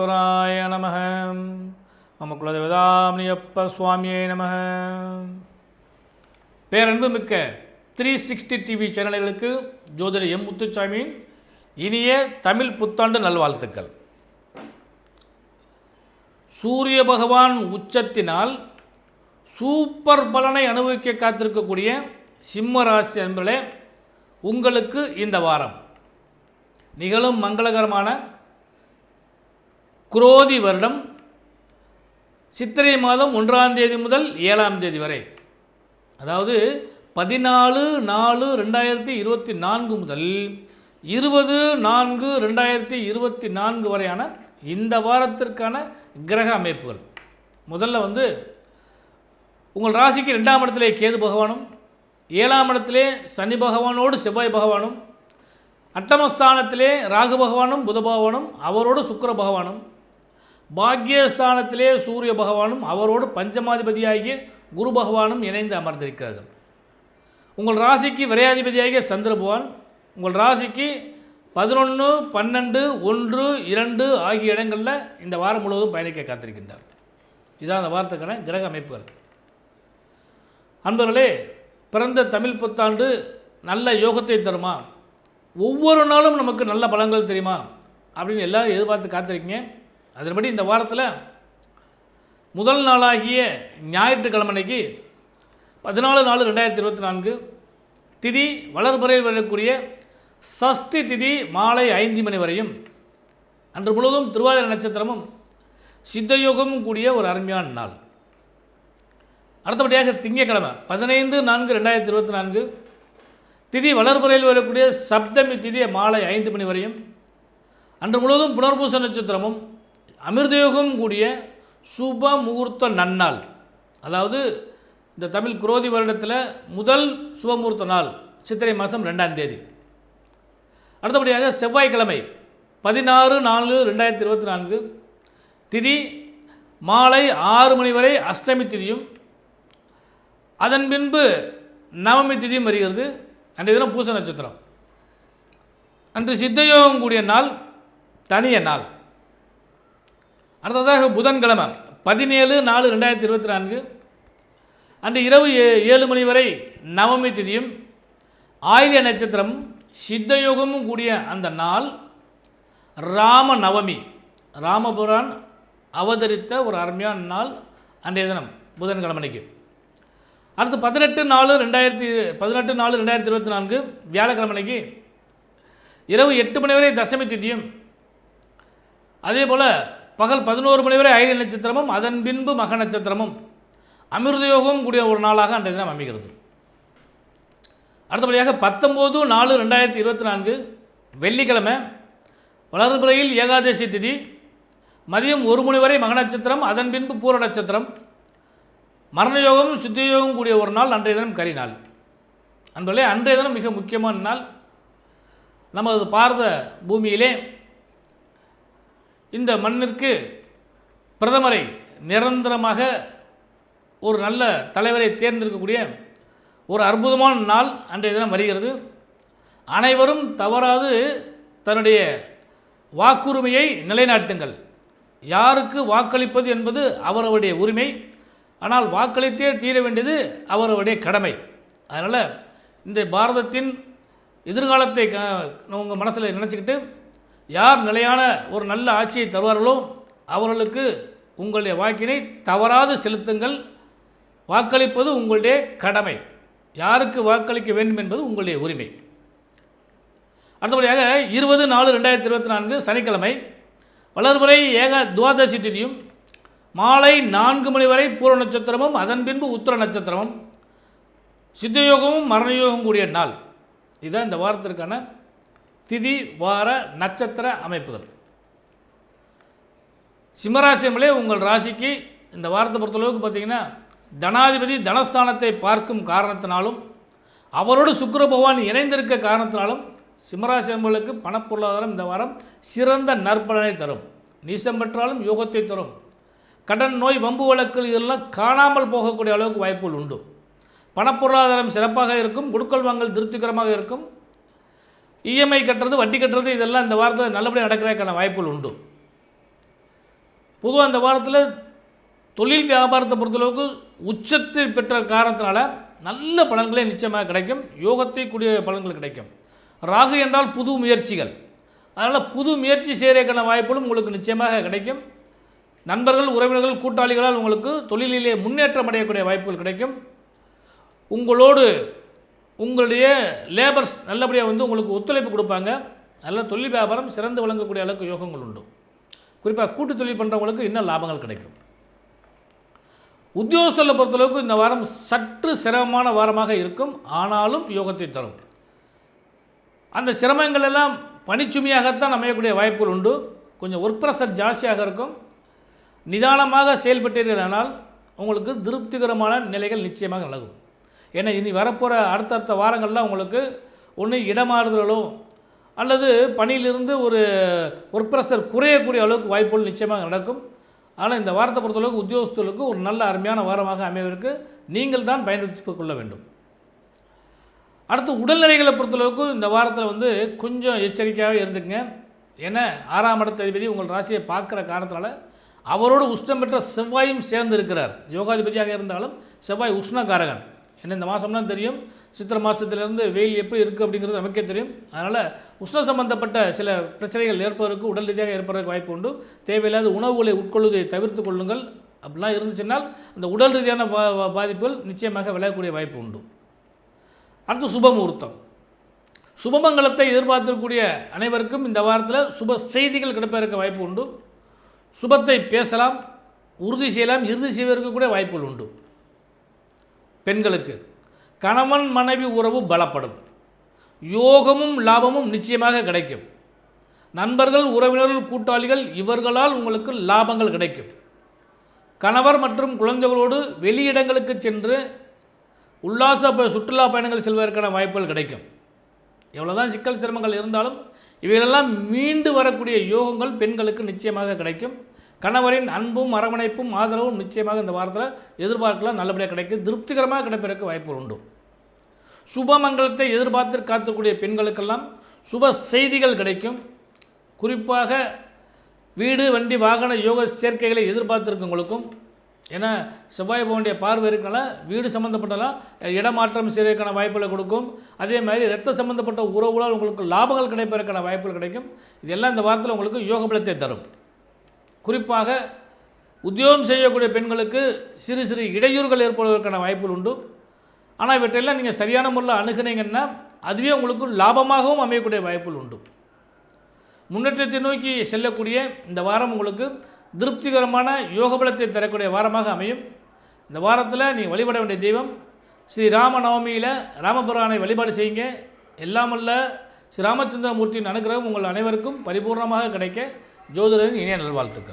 விக்னேஸ்வராய நமः. மம குலதேவதாம்னியப்ப சுவாமியே நமः. பேரன்பு மிக்க 360 டிவி சேனல்களுக்கு ஜோதிடர் எம் முத்துசாமியின் இனிய தமிழ் புத்தாண்டு நல்வாழ்த்துக்கள். சூரிய பகவான் உச்சத்தினால் சூப்பர் பலனை அனுபவிக்க காத்திருக்கக்கூடிய சிம்ம ராசி அன்பர்களே, உங்களுக்கு இந்த வாரம் நிகழும் மங்களகரமான குரோதி வருடம் சித்திரை மாதம் 1ஆம் தேதி முதல் 7ஆம் தேதி வரை, அதாவது 14/4/2024 முதல் 20/4/2024 வரையான இந்த வாரத்திற்கான கிரக அமைப்புகள். முதல்ல உங்கள் ராசிக்கு 2ஆம் இடத்திலே கேது பகவானும், 7ஆம் இடத்திலே சனி பகவானோடு செவ்வாய் பகவானும், அட்டமஸ்தானத்திலே ராகு பகவானும் புத பகவானும் அவரோடு சுக்கிர பகவானும், பாக்யஸ்தானத்திலே சூரிய பகவானும் அவரோடு பஞ்சமாதிபதியாகிய குரு பகவானும் இணைந்து அமர்ந்திருக்கிறார்கள். உங்கள் ராசிக்கு விரையாதிபதியாகிய சந்திர பகவான் உங்கள் ராசிக்கு 11, 12, 1, 2 ஆகிய இடங்களில் இந்த வாரம் முழுவதும் பயணிக்க காத்திருக்கின்றார். இதுதான் அந்த வாரத்துக்கான கிரக அமைப்புகள். அன்பர்களே, பிறந்த தமிழ் புத்தாண்டு நல்ல யோகத்தை தருமா, ஒவ்வொரு நாளும் நமக்கு நல்ல பலன்கள் தெரியுமா அப்படின்னு எல்லோரும் எதிர்பார்த்து காத்திருக்கீங்க. அதன்படி இந்த வாரத்தில் முதல் நாளாகிய ஞாயிற்றுக்கிழமைக்கு 14/4/2024 திதி வளர்பறையில் வரக்கூடிய சஷ்டி திதி மாலை 5 மணி வரையும், அன்று முழுவதும் திருவாதிரை நட்சத்திரமும் சித்தயோகமும் கூடிய ஒரு அருமையான நாள். அடுத்தபடியாக திங்கட்கிழமை 15/4/2024 திதி வளர்பறையில் வரக்கூடிய சப்தமி திதி மாலை 5 மணி வரையும், அன்று முழுவதும் புனர்பூச நட்சத்திரமும் அமிர்தயோகம் கூடிய சுப முகூர்த்த நன்னாள். அதாவது இந்த தமிழ் குரோதி வருடத்தில் முதல் சுபமுகூர்த்த நாள் சித்திரை மாதம் 2ஆம் தேதி. அடுத்தபடியாக செவ்வாய்க்கிழமை 16/4/2024 திதி மாலை 6 மணி வரை அஷ்டமி திதியும், அதன் பின்பு நவமி திதியும் வருகிறது. அன்றைய தினம் பூச நட்சத்திரம். அன்று சித்தயோகம் கூடிய நாள், தனிய நாள். அடுத்ததாக புதன்கிழமை 17/4/2024 அன்று இரவு 7 மணி வரை நவமி திதியும் ஆயில்ய நட்சத்திரம் சித்தயோகமும் கூடிய அந்த நாள் ராம நவமி, ராமபுரான் அவதரித்த ஒரு அருமையான நாள் அன்றைய தினம் புதன்கிழமைக்கு. அடுத்து 18/4/2024 வியாழக்கிழமைக்கு இரவு 8 மணி வரை தசமி திதியும், அதே போல் பகல் 11 மணி வரை ஆயில்ய நட்சத்திரமும் அதன் பின்பு மக நட்சத்திரமும் அமிர்தயோகம் கூடிய ஒரு நாளாக அன்றைய தினம் அமைகிறது. அடுத்தபடியாக 19/4/2024 வெள்ளிக்கிழமை வளர்பிறையில் ஏகாதசி திதி மதியம் 1 மணி வரை மக நட்சத்திரம், அதன் பின்பு பூர நட்சத்திரம், மரணயோகம் சித்தயோகம் கூடிய ஒரு நாள் அன்றைய தினம் கரி நாள். அன்பர்களே, அன்றைய தினம் மிக முக்கியமான நாள். நமது பாரத பூமியிலே இந்த மண்ணிற்கு பிரதமரை நிரந்தரமாக ஒரு நல்ல தலைவரை தேர்ந்தெடுக்கக்கூடிய ஒரு அற்புதமான நாள் அன்றைய தினம் வருகிறது. அனைவரும் தவறாது தன்னுடைய வாக்குரிமையை நிலைநாட்டுங்கள். யாருக்கு வாக்களிப்பது என்பது அவரவருடைய உரிமை, ஆனால் வாக்களித்தே தீர வேண்டியது அவரவருடைய கடமை. அதனால் இந்த பாரதத்தின் எதிர்காலத்தை உங்கள் மனசில் நினச்சிக்கிட்டு யார் நிலையான ஒரு நல்ல ஆட்சியை தருவார்களோ அவர்களுக்கு உங்களுடைய வாக்கினை தவறாது செலுத்துங்கள். வாக்களிப்பது உங்களுடைய கடமை, யாருக்கு வாக்களிக்க வேண்டும் என்பது உங்களுடைய உரிமை. அடுத்தபடியாக 20/4/2024 சனிக்கிழமை வளர்பிறை துவாதசி திதியும் மாலை 4 மணி வரை பூர நட்சத்திரமும் அதன் பின்பு உத்திர நட்சத்திரமும் சித்தயோகமும் மரணயோகம் கூடிய நாள். இதுதான் இந்த வாரத்திற்கான திதி வார நட்சத்திர அமைப்புகள். சிம்மராசியிலே உங்கள் ராசிக்கு இந்த வாரத்தை பொறுத்தளவுக்கு பார்த்திங்கன்னா, தனாதிபதி தனஸ்தானத்தை பார்க்கும் காரணத்தினாலும் அவரோடு சுக்கிர பகவான் இணைந்திருக்க காரணத்தினாலும் சிம்மராசி என்பவர்களுக்கு பணப்பொருளாதாரம் இந்த வாரம் சிறந்த நற்பலனை தரும். நீசம் பெற்றாலும் யோகத்தை தரும். கடன், நோய், வம்பு வழக்குகள் இதெல்லாம் காணாமல் போகக்கூடிய அளவுக்கு வாய்ப்புகள் உண்டு. பணப்பொருளாதாரம் சிறப்பாக இருக்கும். கொடுக்கல் வாங்கல் திருப்திகரமாக இருக்கும். இஎம்ஐ கட்டுறது, வட்டி கட்டுறது இதெல்லாம் இந்த வாரத்தில் நல்லபடியாக நடக்கிறதுக்கான வாய்ப்புகள் உண்டு. பொதுவாக இந்த வாரத்தில் தொழில் வியாபாரத்தை பொறுத்தளவுக்கு உச்சத்தை பெற்ற காரணத்தினால நல்ல பலன்களே நிச்சயமாக கிடைக்கும். யோகத்தை கூடிய பலன்கள் கிடைக்கும். ராகு என்றால் புது முயற்சிகள். அதனால் புது முயற்சி செய்கிறதுக்கான வாய்ப்புகளும் உங்களுக்கு நிச்சயமாக கிடைக்கும். நண்பர்கள், உறவினர்கள், கூட்டாளிகளால் உங்களுக்கு தொழிலிலே முன்னேற்றம் அடையக்கூடிய வாய்ப்புகள் கிடைக்கும். உங்களோடு உங்களுடைய லேபர்ஸ் நல்லபடியாக உங்களுக்கு ஒத்துழைப்பு கொடுப்பாங்க. நல்ல தொழில் வியாபாரம் சிறந்து விளங்கக்கூடிய அளவுக்கு யோகங்கள் உண்டு. குறிப்பாக கூட்டு தொழில் பண்ணுறவங்களுக்கு இன்னும் லாபங்கள் கிடைக்கும். உத்தியோகஸ்தர்களை பொறுத்தளவுக்கு இந்த வாரம் சற்று சிரமமான வாரமாக இருக்கும். ஆனாலும் யோகத்தை தரும். அந்த சிரமங்கள் எல்லாம் பணிச்சுமையாகத்தான் அமையக்கூடிய வாய்ப்புகள் உண்டு. கொஞ்சம் ஒர்க் ப்ரெஷர் ஜாஸ்தியாக இருக்கும். நிதானமாக செயல்பட்டீர்களானால் உங்களுக்கு திருப்திகரமான நிலைகள் நிச்சயமாக நடக்கும். ஏன்னா இனி வரப்போகிற அடுத்தடுத்த வாரங்கள்லாம் உங்களுக்கு ஒன்று இடமாறுதலோ அல்லது பணியிலிருந்து ஒரு ஒர்க் ப்ரெஷர் குறையக்கூடிய அளவுக்கு வாய்ப்புகள் நிச்சயமாக நடக்கும். ஆனால் இந்த வாரத்தை பொறுத்தளவுக்கு உத்தியோகஸ்தர்களுக்கு ஒரு நல்ல அருமையான வாரமாக அமைவதற்கு நீங்கள் தான் பயன்படுத்தி கொள்ள வேண்டும். அடுத்து உடல்நிலைகளை பொறுத்தளவுக்கு இந்த வாரத்தில் கொஞ்சம் எச்சரிக்கையாக இருந்துக்குங்க. ஏன்னா 6ஆம் இடத்த அதிபதி உங்கள் ராசியை பார்க்குற காரணத்தினால அவரோடு உஷ்ணம் பெற்ற செவ்வாயும் சேர்ந்து இருக்கிறார். யோகாதிபதியாக இருந்தாலும் செவ்வாய் உஷ்ணகாரகன். ஏன்னா இந்த மாதம்லாம் தெரியும், சித்திரை மாதத்திலிருந்து வெயில் எப்படி இருக்குது அப்படிங்கிறது நமக்கே தெரியும். அதனால் உஷ்ணம் சம்பந்தப்பட்ட சில பிரச்சனைகள் ஏற்பதற்கு, உடல் ரீதியாக ஏற்படுறதுக்கு வாய்ப்பு உண்டு. தேவையில்லாத உணவுகளை உட்கொள்வதை தவிர்த்து கொள்ளுங்கள். அப்படிலாம் இருந்துச்சுன்னால் அந்த உடல் ரீதியான பாதிப்புகள் நிச்சயமாக விளையக்கூடிய வாய்ப்பு உண்டு. அடுத்து சுபமுகூர்த்தம். சுபமங்கலத்தை எதிர்பார்க்கக்கூடிய அனைவருக்கும் இந்த வாரத்தில் சுப செய்திகள் கிடைப்பதற்கு வாய்ப்பு உண்டு. சுபத்தை பேசலாம், உறுதி செய்யலாம், இறுதி செய்வதற்கு கூட வாய்ப்புகள் உண்டு. பெண்களுக்கு கணவன் மனைவி உறவு பலப்படும். யோகமும் லாபமும் நிச்சயமாக கிடைக்கும். நண்பர்கள், உறவினர்கள், கூட்டாளிகள் இவர்களால் உங்களுக்கு லாபங்கள் கிடைக்கும். கணவர் மற்றும் குழந்தைகளோடு வெளியிடங்களுக்கு சென்று உல்லாச சுற்றுலா பயணங்கள் செல்வதற்கான வாய்ப்புகள் கிடைக்கும். எவ்வளோதான் சிக்கல் சிரமங்கள் இருந்தாலும் இவைகளெல்லாம் மீண்டு வரக்கூடிய யோகங்கள் பெண்களுக்கு நிச்சயமாக கிடைக்கும். கணவரின் அன்பும் அரவணைப்பும் ஆதரவும் நிச்சயமாக இந்த வாரத்தில் எதிர்பார்க்கலாம், நல்லபடியாக கிடைக்கும். திருப்திகரமாக கிடைப்பதற்கு வாய்ப்புகள் உண்டு. சுபமங்கலத்தை எதிர்பார்த்து காத்துக்கூடிய பெண்களுக்கெல்லாம் சுப செய்திகள் கிடைக்கும். குறிப்பாக வீடு, வண்டி, வாகன யோக சேர்க்கைகளை எதிர்பார்த்துருக்கவங்களுக்கும், ஏன்னா செவ்வாய் போன்ற பார்வை இருக்கனால வீடு சம்மந்தப்பட்டலாம் இடமாற்றம் செய்வதற்கான வாய்ப்புகளை கொடுக்கும். அதே மாதிரி இரத்த சம்மந்தப்பட்ட உறவுகளால் உங்களுக்கு லாபங்கள் கிடைப்பதற்கான வாய்ப்புகள் கிடைக்கும். இதெல்லாம் இந்த வாரத்தில் உங்களுக்கு யோக பலத்தை தரும். குறிப்பாக உத்தியோகம் செய்யக்கூடிய பெண்களுக்கு சிறு சிறு இடையூறுகள் ஏற்படுவதற்கான வாய்ப்புகள் உண்டு. ஆனால் இவற்றையெல்லாம் நீங்கள் சரியான முறையில் அணுகுனீங்கன்னா அதுவே உங்களுக்கு லாபமாகவும் அமையக்கூடிய வாய்ப்புகள் உண்டு. முன்னேற்றத்தை நோக்கி செல்லக்கூடிய இந்த வாரம் உங்களுக்கு திருப்திகரமான யோக பலத்தை தரக்கூடிய வாரமாக அமையும். இந்த வாரத்தில் நீங்கள் வழிபட வேண்டிய தெய்வம் ஸ்ரீ ராமநவமியில் ராமபுரானை வழிபாடு செய்யுங்க. எல்லாமல்ல ஸ்ரீ ராமச்சந்திரமூர்த்தியின் அனுகிரகம் உங்கள் அனைவருக்கும் பரிபூர்ணமாக கிடைக்க ஜோதிடரின் இனிய நல்வாழ்த்துக்கள்.